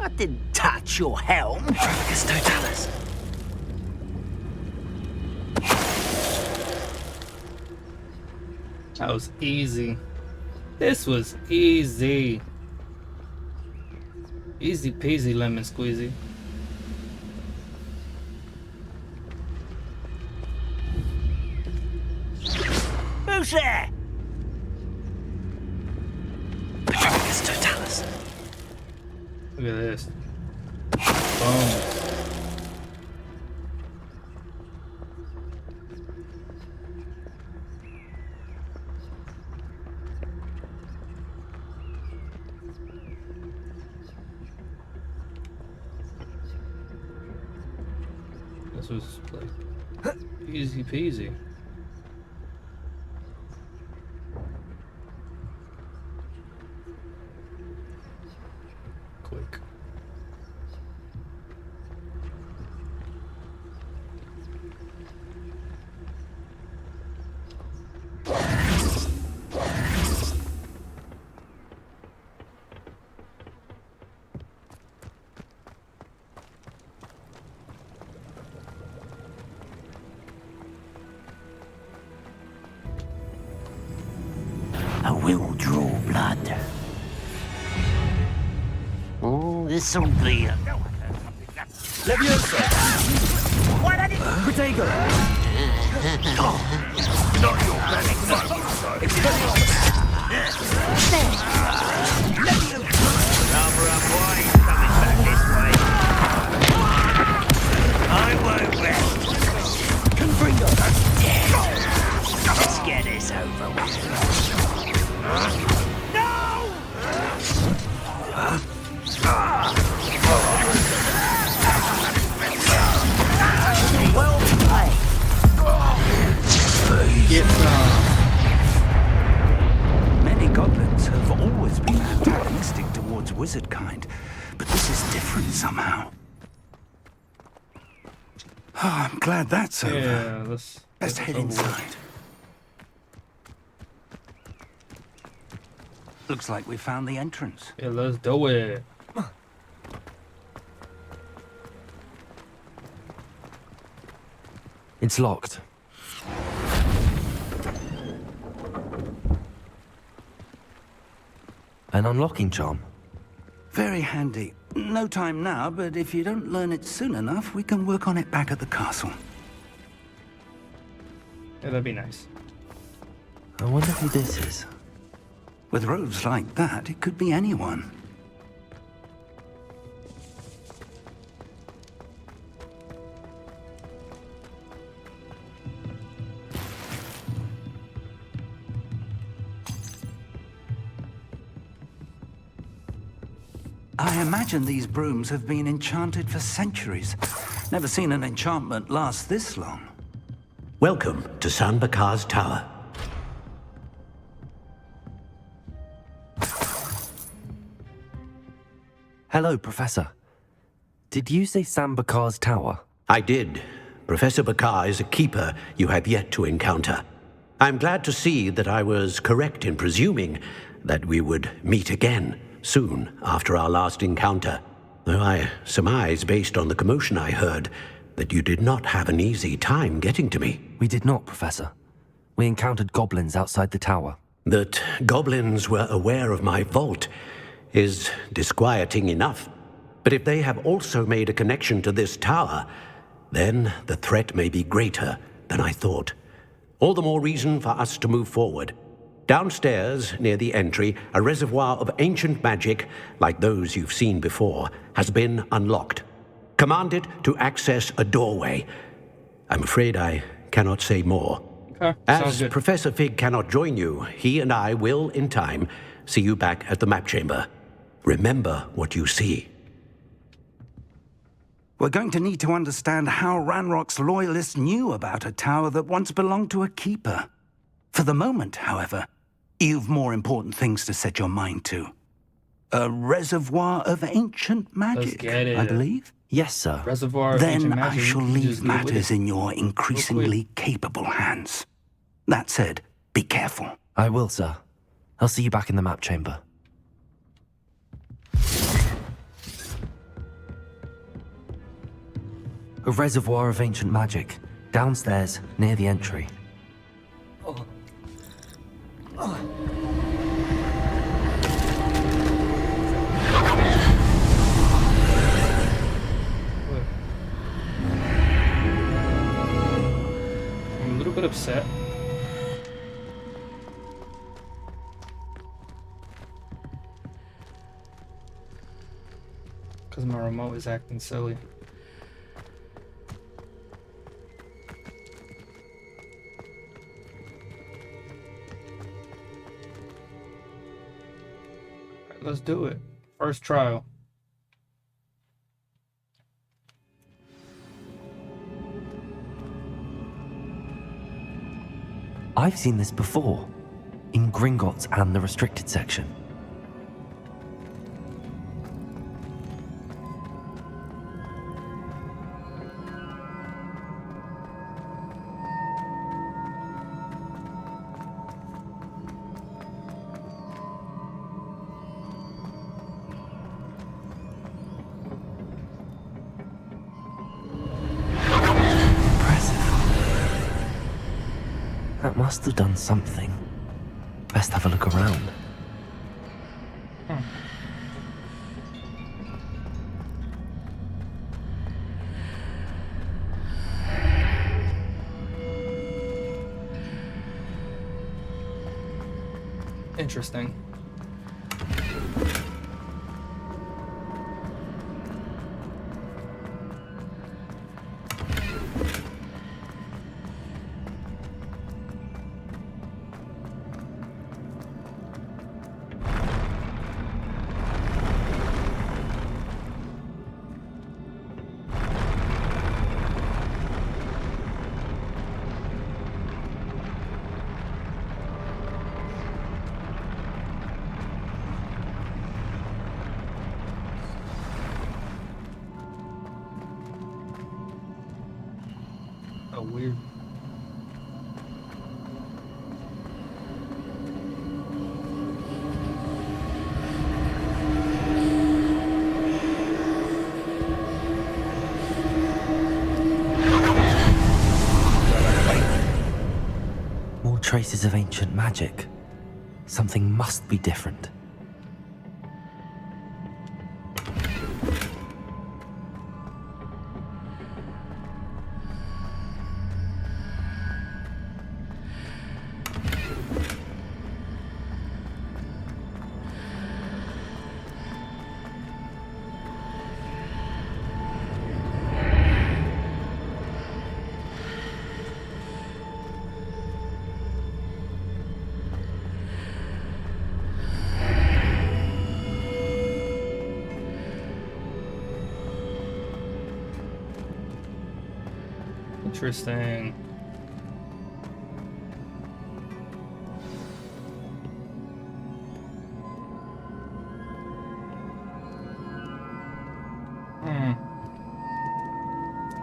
Speaker 16: I didn't touch your helm.
Speaker 6: Dracus Totalis.
Speaker 1: That was easy. This was easy. Easy peasy lemon squeezy.
Speaker 16: Who's there?
Speaker 6: Dracus Totalis.
Speaker 1: Look at this. Boom. This was like easy peasy. Quick.
Speaker 16: I will draw blood. Oh, this'll be a...
Speaker 4: Leviosa! Protego!
Speaker 16: Not your magic Cover up wine coming back this way. I won't rest.
Speaker 4: Confringo!
Speaker 16: Let's get this over with. No! Well played.
Speaker 1: Get
Speaker 14: Many goblins have always been antagonistic towards wizard kind, but this is different somehow. Oh, I'm glad that's over.
Speaker 1: Yeah,
Speaker 14: Let's head inside. Looks like we found the entrance.
Speaker 1: Yeah, let's do it.
Speaker 6: It's locked. An unlocking charm.
Speaker 14: Very handy. No time now, but if you don't learn it soon enough, we can work on it back at the castle.
Speaker 1: Yeah, that'd be nice.
Speaker 6: I wonder who this is.
Speaker 14: With robes like that, it could be anyone. I imagine these brooms have been enchanted for centuries. Never seen an enchantment last this long.
Speaker 10: Welcome to San Bakar's Tower.
Speaker 6: Hello, Professor. Did you say San Bakar's Tower?
Speaker 10: I did. Professor Bakar is a keeper you have yet to encounter. I'm glad to see that I was correct in presuming that we would meet again soon after our last encounter, though I surmise, based on the commotion I heard, that you did not have an easy time getting to me.
Speaker 6: We did not, Professor. We encountered goblins outside the tower.
Speaker 10: That goblins were aware of my vault is disquieting enough. But if they have also made a connection to this tower, then the threat may be greater than I thought. All the more reason for us to move forward. Downstairs, near the entry, a reservoir of ancient magic, like those you've seen before, has been unlocked. Commanded to access a doorway. I'm afraid I cannot say more.
Speaker 1: Okay,
Speaker 10: As Professor Fig cannot join you, he and I will, in time, see you back at the map chamber. Remember what you see.
Speaker 14: We're going to need to understand how Ranrock's loyalists knew about a tower that once belonged to a keeper. For the moment, however, you've more important things to set your mind to. A reservoir of ancient magic, I believe?
Speaker 6: Yes, sir.
Speaker 1: Reservoir of
Speaker 14: Then
Speaker 1: ancient
Speaker 14: I
Speaker 1: magic.
Speaker 14: shall
Speaker 1: You
Speaker 14: leave
Speaker 1: just deal with
Speaker 14: matters
Speaker 1: it.
Speaker 14: in your increasingly capable hands. That said, be careful.
Speaker 6: I will, sir. I'll see you back in the map chamber. A reservoir of ancient magic. Downstairs, near the entry.
Speaker 1: I'm a little bit upset. Because my remote is acting silly. Alright, let's do it. First trial.
Speaker 6: I've seen this before. In Gringotts and the restricted section. That must have done something. Best have a look around.
Speaker 1: Interesting. Oh, weird.
Speaker 6: More traces of ancient magic. Something must be different.
Speaker 1: Interesting. I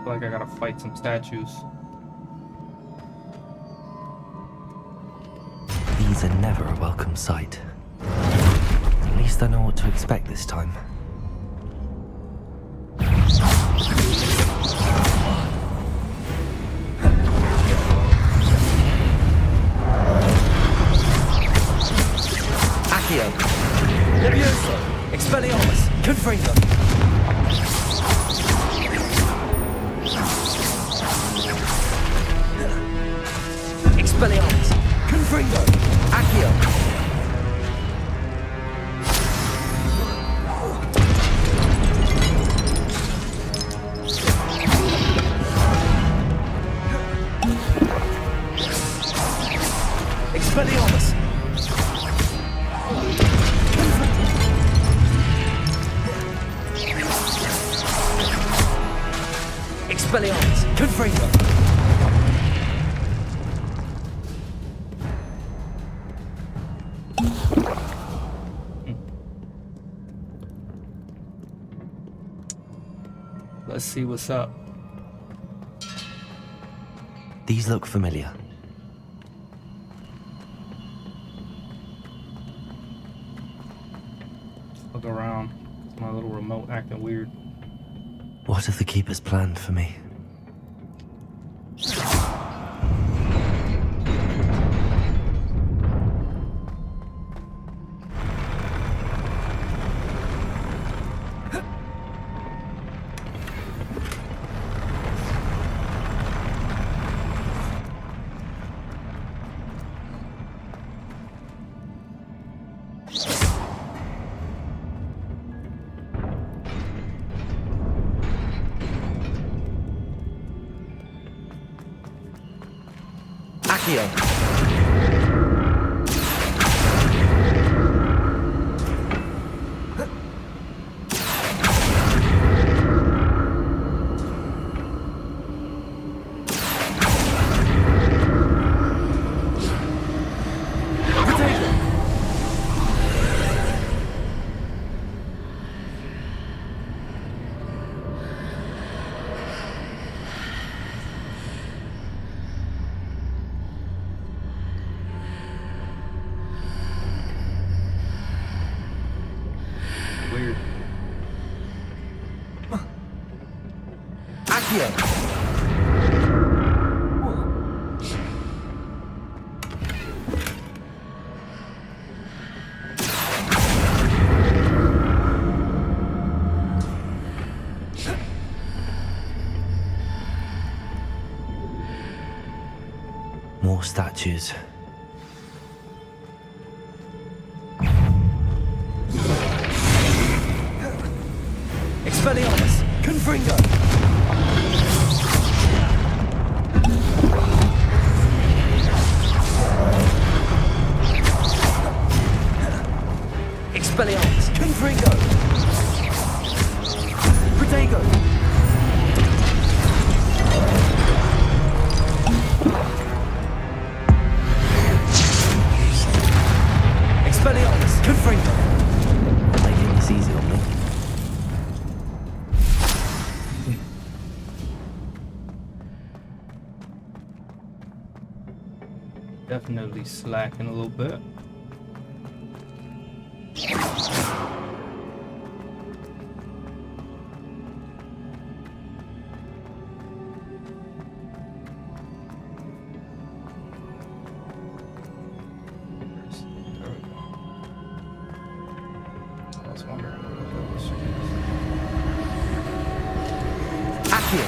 Speaker 1: feel like I gotta fight some statues.
Speaker 6: These are never a welcome sight. At least I know what to expect this time.
Speaker 17: Accio! Levioso! Expelliarmus! Confringo! Expelliarmus! Confringo! Accio! Expelliarmus! Expelliarmus! Confringo!
Speaker 1: Let's see what's up.
Speaker 6: These look familiar.
Speaker 1: Look around. It's my little remote acting weird.
Speaker 6: What have the Keepers planned for me?
Speaker 17: Accio.
Speaker 1: Weird.
Speaker 17: Accio.
Speaker 6: More statues.
Speaker 17: Expelliarmus. Confringo. Expelliarmus. Confringo. Protego. Expelliarmus. Confringo.
Speaker 6: Making this easy on me.
Speaker 1: Definitely slacking a little bit. I was wondering what this is.
Speaker 17: Accio.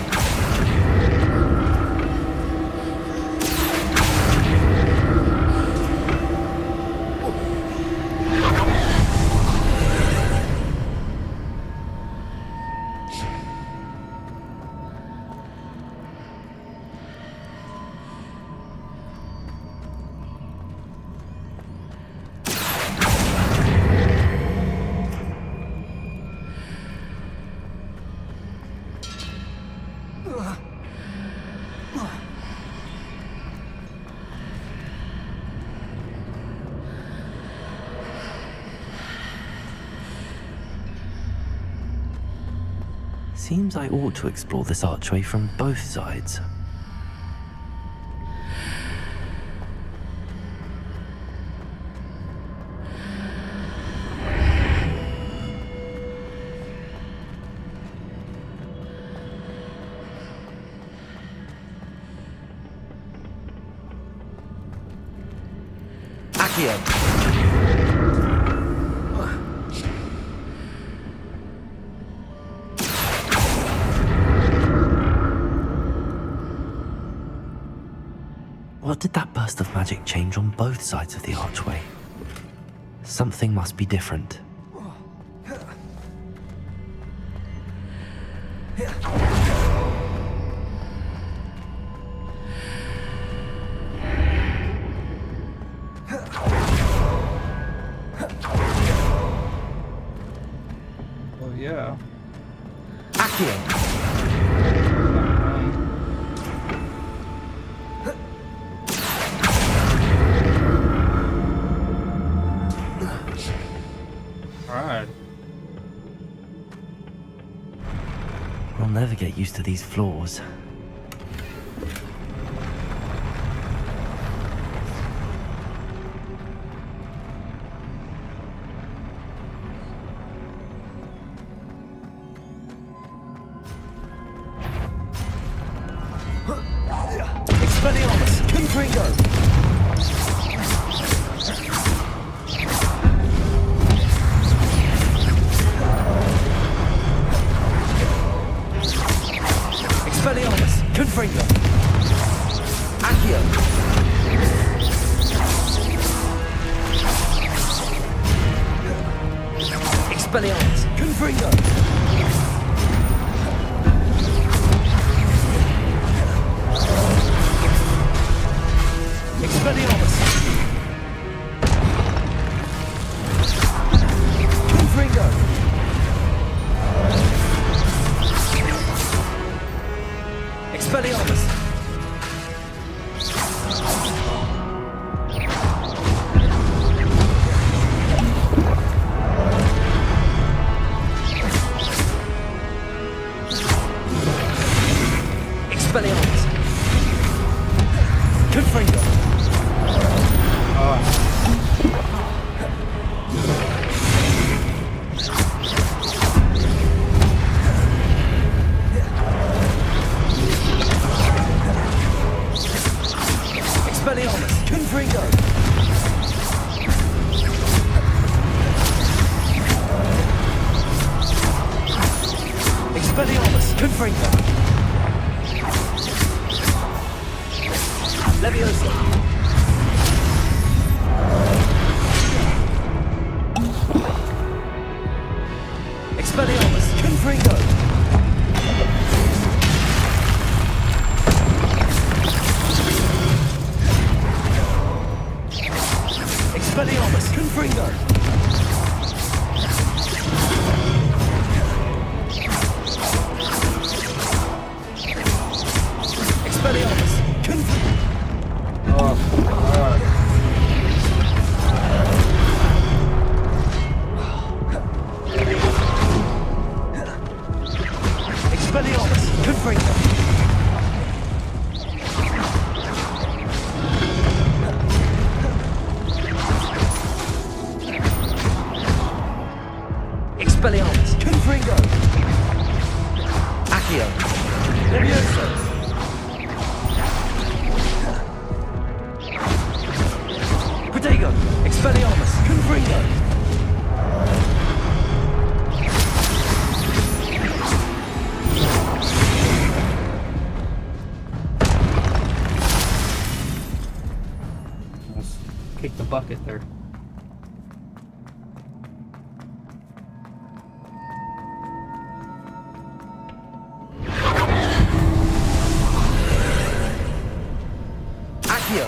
Speaker 6: Seems I ought to explore this archway from both sides.
Speaker 17: Accio.
Speaker 6: What did that burst of magic change on both sides of the archway? Something must be different.
Speaker 1: Oh yeah.
Speaker 17: Accio.
Speaker 1: Alright.
Speaker 6: I'll never get used to these floors.
Speaker 17: Expelliarmus. Confringo. Expelliarmus. Confringo. Accio. Expelliarmus. Confringo. Expelliarmus! Confringo! Leviosa! Expelliarmus! Confringo! Expelliarmus! Confringo! Expelliarmus! Confringo! Expelliarmus! Confringo! Expelliarmus! Confringo! Accio! Levioso! Protego! Expelliarmus! Confringo!
Speaker 1: Let's kick the bucket there.
Speaker 17: Accio!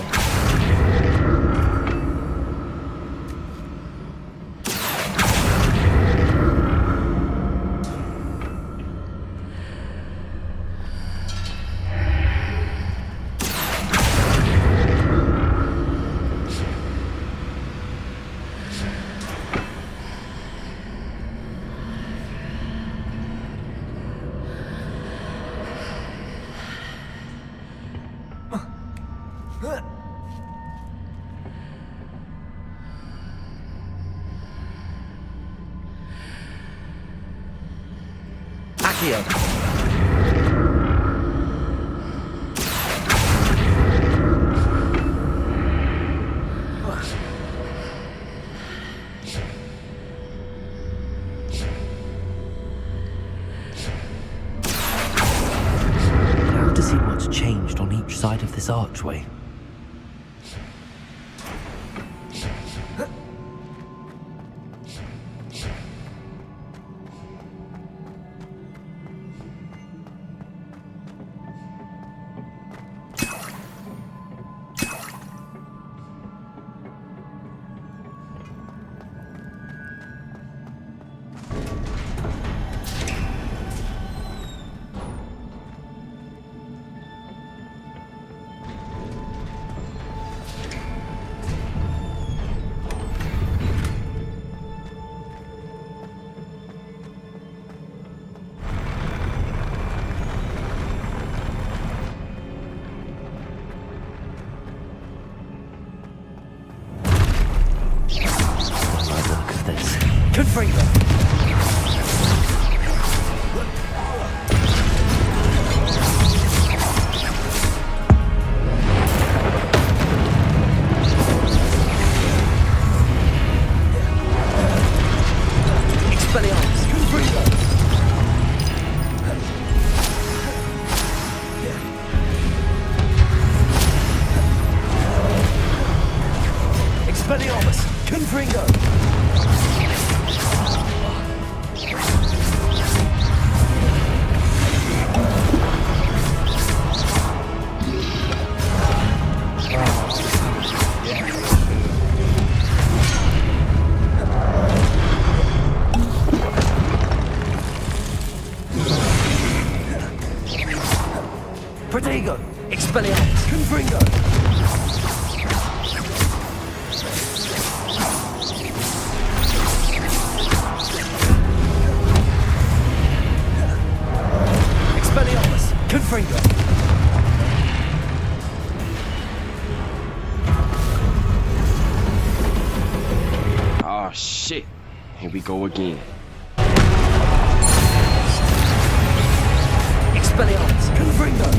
Speaker 17: Accio!
Speaker 6: Now to see what's changed on each side of this archway.
Speaker 17: Confringo! Expelliarmus! Confringo! Expelliarmus! Confringo! Protego! Expelliarmus! Confringo! Expelliarmus! Confringo!
Speaker 18: Oh shit. Here we go again.
Speaker 17: Expelliarmus! Confringo!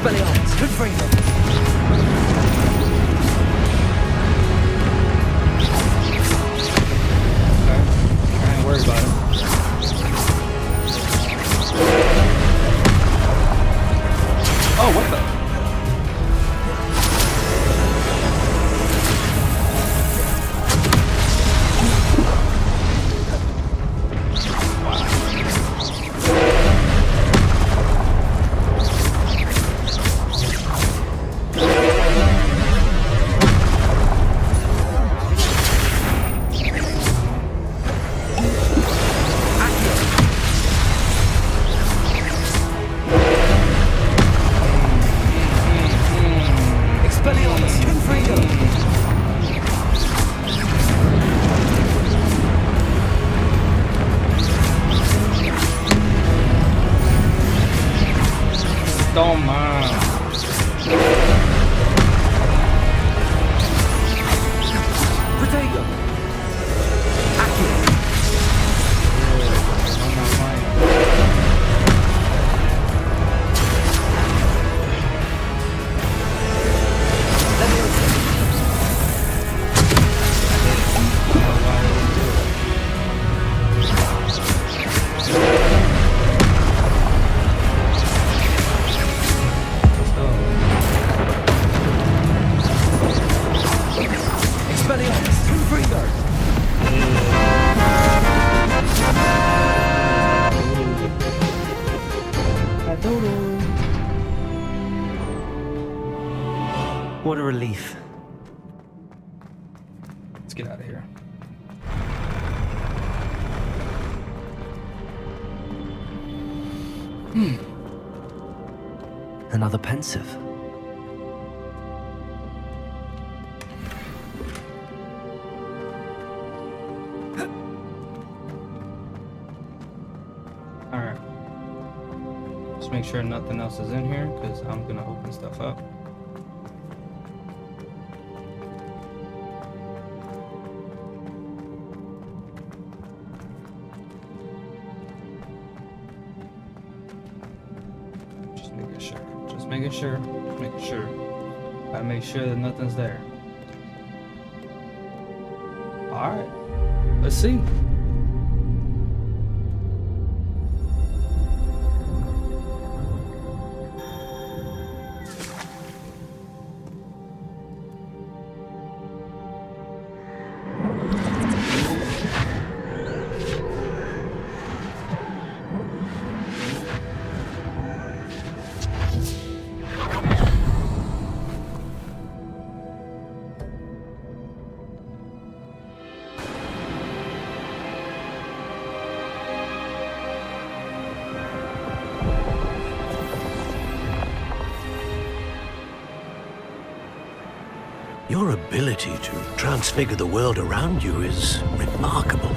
Speaker 17: Expelliarmus, Confringo.
Speaker 1: I ain't worried about it. Oh, what the?
Speaker 6: What a relief.
Speaker 1: Let's get out of here.
Speaker 6: Another pensive.
Speaker 1: Alright. Just make sure nothing else is in here, because I'm gonna open stuff up. Making sure. Gotta make sure that nothing's there. Alright. Let's see.
Speaker 10: Your ability to transfigure the world around you is remarkable.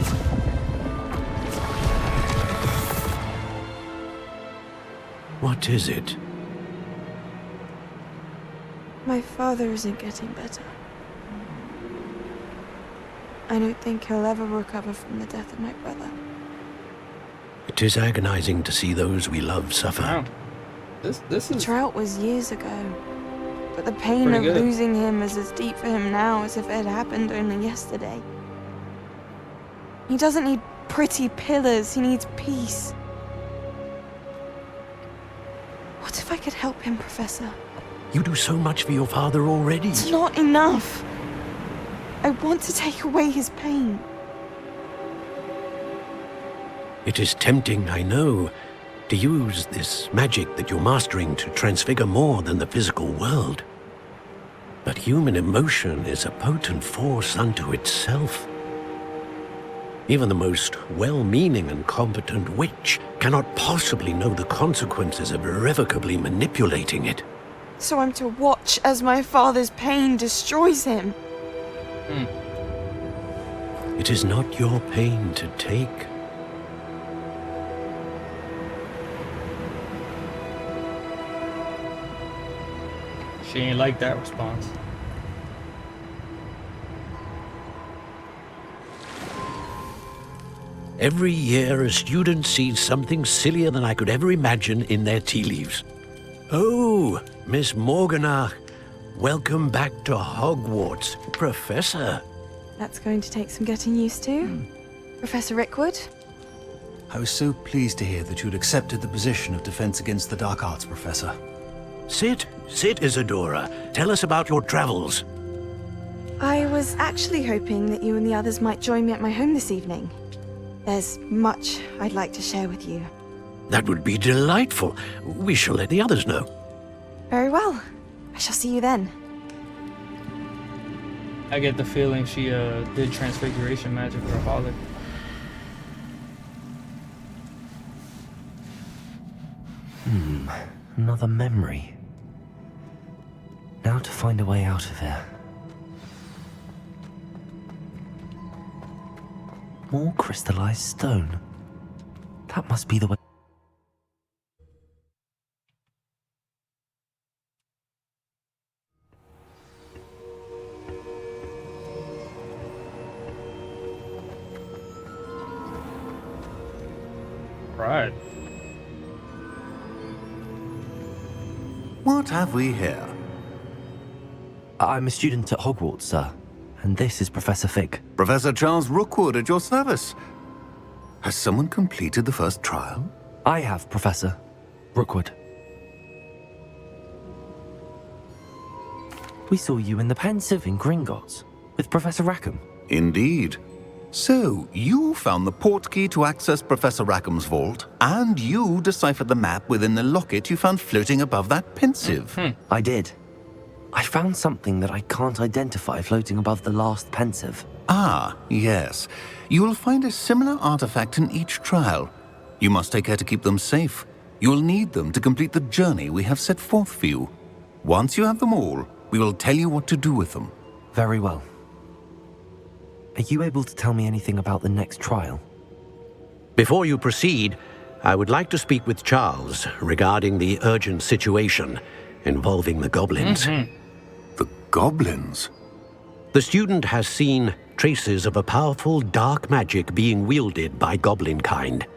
Speaker 10: What is it?
Speaker 19: My father isn't getting better. I don't think he'll ever recover from the death of my brother.
Speaker 10: It is agonizing to see those we love suffer.
Speaker 1: Wow. This is...
Speaker 19: The drought was years ago. But the pain of losing him is as deep for him now as if it had happened only yesterday. He doesn't need pretty pillars, he needs peace. What if I could help him, Professor?
Speaker 10: You do so much for your father already.
Speaker 19: It's not enough. I want to take away his pain.
Speaker 10: It is tempting, I know, to use this magic that you're mastering to transfigure more than the physical world. But human emotion is a potent force unto itself. Even the most well-meaning and competent witch cannot possibly know the consequences of irrevocably manipulating it.
Speaker 19: So I'm to watch as my father's pain destroys him.
Speaker 10: It is not your pain to take.
Speaker 1: She ain't like that response.
Speaker 10: Every year, a student sees something sillier than I could ever imagine in their tea leaves. Oh, Miss Morganach. Welcome back to Hogwarts, Professor.
Speaker 19: That's going to take some getting used to. Professor Rickwood?
Speaker 20: I was so pleased to hear that you'd accepted the position of Defense Against the Dark Arts, Professor.
Speaker 10: Sit, Isadora. Tell us about your travels.
Speaker 19: I was actually hoping that you and the others might join me at my home this evening. There's much I'd like to share with you.
Speaker 10: That would be delightful. We shall let the others know.
Speaker 19: Very well. I shall see you then.
Speaker 1: I get the feeling she did transfiguration magic for her father.
Speaker 6: Another memory. Now to find a way out of here. More crystallized stone. That must be the way.
Speaker 1: Right.
Speaker 5: What have we here?
Speaker 6: I'm a student at Hogwarts, sir. And this is Professor Fig.
Speaker 5: Professor Charles Rookwood at your service. Has someone completed the first trial?
Speaker 6: I have, Professor Rookwood. We saw you in the Pensive in Gringotts with Professor Rackham.
Speaker 5: Indeed. So, you found the portkey to access Professor Rackham's vault, and you deciphered the map within the locket you found floating above that Pensive.
Speaker 6: I did. I found something that I can't identify floating above the last Pensive.
Speaker 5: Ah, yes. You will find a similar artifact in each trial. You must take care to keep them safe. You will need them to complete the journey we have set forth for you. Once you have them all, we will tell you what to do with them.
Speaker 6: Very well. Are you able to tell me anything about the next trial?
Speaker 10: Before you proceed, I would like to speak with Charles regarding the urgent situation involving the goblins.
Speaker 5: The goblins?
Speaker 10: The student has seen traces of a powerful dark magic being wielded by goblin kind.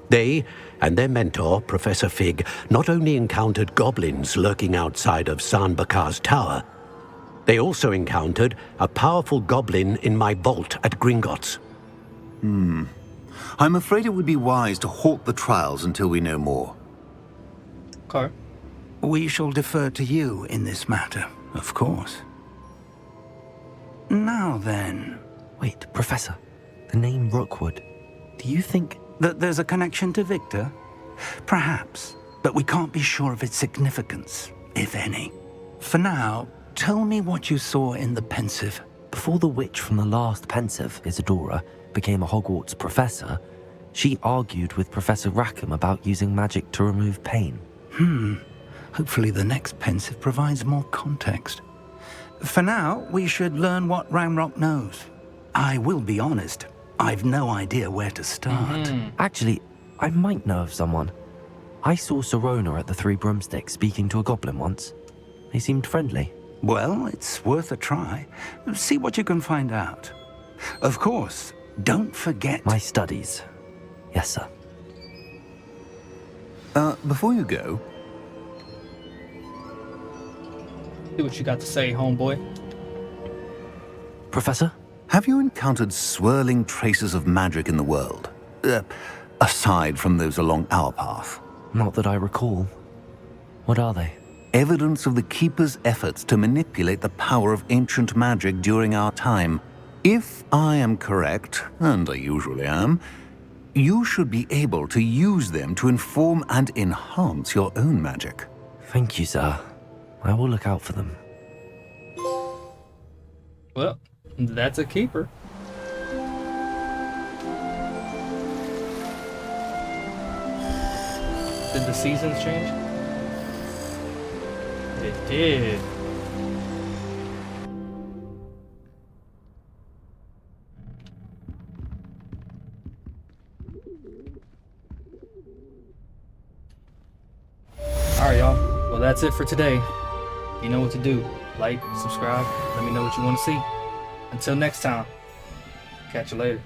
Speaker 10: They and their mentor, Professor Fig, not only encountered goblins lurking outside of Sanbakar's tower, they also encountered a powerful goblin in my vault at Gringotts.
Speaker 5: I'm afraid it would be wise to halt the trials until we know more.
Speaker 1: Okay.
Speaker 14: We shall defer to you in this matter, of course. Now then.
Speaker 6: Wait, Professor. The name Rookwood. Do you think
Speaker 14: that there's a connection to Victor? Perhaps, but we can't be sure of its significance, if any. For now, tell me what you saw in the Pensive.
Speaker 6: Before the witch from the last Pensive, Isadora, became a Hogwarts professor, she argued with Professor Rackham about using magic to remove pain.
Speaker 14: Hopefully the next Pensive provides more context. For now, we should learn what Ranrock knows. I will be honest, I've no idea where to start.
Speaker 6: Actually, I might know of someone. I saw Serona at the Three Broomsticks speaking to a goblin once. They seemed friendly.
Speaker 14: Well, it's worth a try. See what you can find out. Of course, don't forget...
Speaker 6: My studies. Yes, sir.
Speaker 5: Before you go...
Speaker 1: See what you got to say, homeboy.
Speaker 6: Professor?
Speaker 5: Have you encountered swirling traces of magic in the world? Aside from those along our path?
Speaker 6: Not that I recall. What are they?
Speaker 5: Evidence of the Keeper's efforts to manipulate the power of ancient magic during our time. If I am correct, and I usually am, you should be able to use them to inform and enhance your own magic.
Speaker 6: Thank you, sir. I will look out for them.
Speaker 1: Well, that's a keeper. Did the seasons change? It did. Alright, y'all. Well, that's it for today. You know what to do. Like, subscribe, let me know what you want to see. Until next time, catch you later.